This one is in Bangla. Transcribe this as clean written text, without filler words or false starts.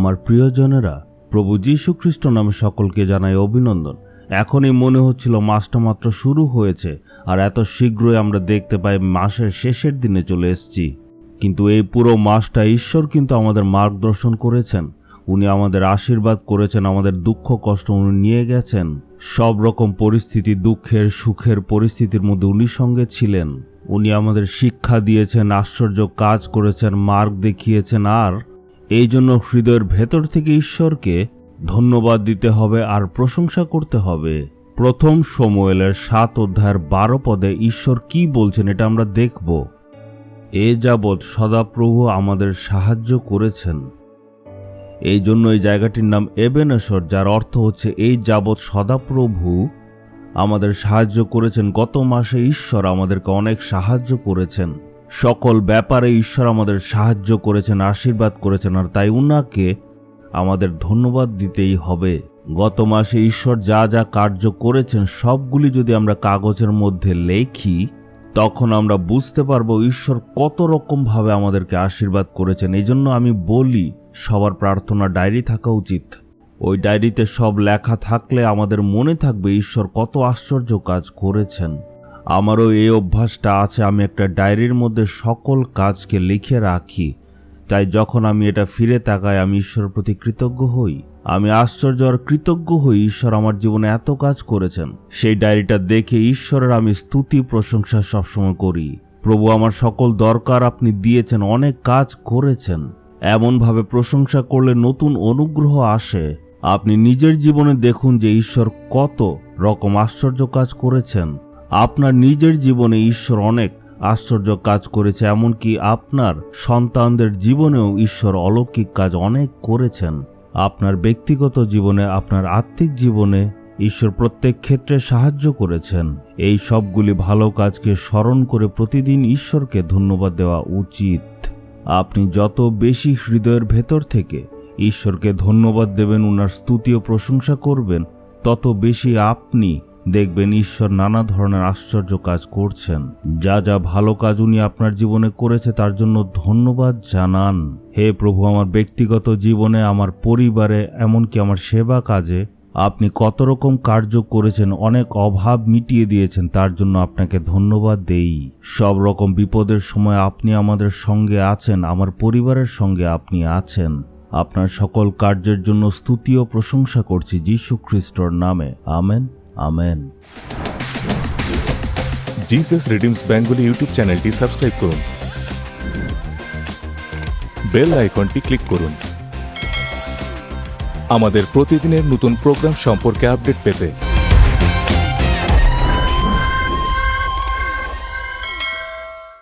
আমার প্রিয়জনেরা, প্রভু যীশু খ্রিস্ট নামে সকলকে জানাই অভিনন্দন। এখনই মনে হচ্ছিল মাসটা মাত্র শুরু হয়েছে, আর এত শীঘ্রই আমরা দেখতে পাই মাসের শেষের দিনে চলে এসেছি। কিন্তু এই পুরো মাসটা ঈশ্বর কিন্তু আমাদের মার্গদর্শন করেছেন, উনি আমাদের আশীর্বাদ করেছেন, আমাদের দুঃখ কষ্ট উনি নিয়ে গেছেন। সব রকম পরিস্থিতি, দুঃখের সুখের পরিস্থিতির মধ্যে উনি সঙ্গে ছিলেন। উনি আমাদের শিক্ষা দিয়েছেন, আশ্চর্য কাজ করেছেন, মার্গ দেখিয়েছেন। আর এই জন্য হৃদয়ের ভেতর থেকে ঈশ্বরকে ধন্যবাদ দিতে হবে আর প্রশংসা করতে হবে। প্রথম শমূয়েলের 7 অধ্যায়ের 12 পদে ঈশ্বর কি বলছেন এটা আমরা দেখব। এ যাবৎ সদাপ্রভু আমাদের সাহায্য করেছেন। এই জন্য এই জায়গাটির নাম এবেনেসর, যার অর্থ হচ্ছে এই যাবৎ সদাপ্রভু আমাদের সাহায্য করেছেন। গত মাসে ঈশ্বর আমাদেরকে অনেক সাহায্য করেছেন, সকল ব্যাপারে ঈশ্বর আমাদের সাহায্য করেছেন, আশীর্বাদ করেছেন, আর তাই উনাকে আমাদের ধন্যবাদ দিতেই হবে। গত মাসে ঈশ্বর যা যা কার্য করেছেন সবগুলি যদি আমরা কাগজের মধ্যে লেখি, তখন আমরা বুঝতে পারবো ঈশ্বর কত রকমভাবে আমাদেরকে আশীর্বাদ করেছেন। এই জন্য আমি বলি, সবার প্রার্থনা ডায়েরি থাকা উচিত। ওই ডায়েরিতে সব লেখা থাকলে আমাদের মনে থাকবে ঈশ্বর কত আশ্চর্য কাজ করেছেন। আমারও এই অভ্যাসটা আছে, আমি একটা ডায়েরির মধ্যে সকল কাজকে লিখে রাখি। তাই যখন আমি এটা ফিরে তাকাই, আমি ঈশ্বরের প্রতি কৃতজ্ঞ হই। আমি আশ্চর্য আর কৃতজ্ঞ হই ঈশ্বর আমার জীবনে এত কাজ করেছেন। সেই ডায়েরিটা দেখে ঈশ্বরের আমি স্তুতি প্রশংসা সবসময় করি। প্রভু, আমার সকল দরকার আপনি দিয়েছেন, অনেক কাজ করেছেন। এমনভাবে প্রশংসা করলে নতুন অনুগ্রহ আসে। আপনি নিজের জীবনে দেখুন যে ঈশ্বর কত রকম আশ্চর্য কাজ করেছেন। আপনার নিজের জীবনে ঈশ্বর অনেক আশ্চর্য কাজ করেছে, এমনকি আপনার সন্তানদের জীবনেও ঈশ্বর অলৌকিক কাজ অনেক করেছেন। আপনার ব্যক্তিগত জীবনে, আপনার আত্মিক জীবনে ঈশ্বর প্রত্যেক ক্ষেত্রে সাহায্য করেছেন। এই সবগুলি ভালো কাজকে স্মরণ করে প্রতিদিন ঈশ্বরকে ধন্যবাদ দেওয়া উচিত। আপনি যত বেশি হৃদয়ের ভেতর থেকে ঈশ্বরকে ধন্যবাদ দেবেন, উনার স্তুতি ও প্রশংসা করবেন, তত বেশি আপনি দেখবেন ঈশ্বর নানা ধরনের আশ্চর্য কাজ করছেন। যা যা ভালো কাজ উনি আপনার জীবনে করেছে তার জন্য ধন্যবাদ জানান। হে প্রভু, আমার ব্যক্তিগত জীবনে, আমার পরিবারে, এমনকি আমার সেবা কাজে আপনি কত রকম কার্য করেছেন, অনেক অভাব মিটিয়ে দিয়েছেন, তার জন্য আপনাকে ধন্যবাদ দেই। সব রকম বিপদের সময় আপনি আমাদের সঙ্গে আছেন, আমার পরিবারের সঙ্গে আপনি আছেন। আপনার সকল কার্যের জন্য স্তুতি ও প্রশংসা করছি যীশু খ্রিস্টর নামে। Amen, amen. Jesus redeems Bengali YouTube চ্যানেলটি সাবস্ক্রাইব করুন, বেল আইকনটি ক্লিক করুন আমাদের প্রতিদিনের নতুন প্রোগ্রাম সম্পর্কে আপডেট পেতে।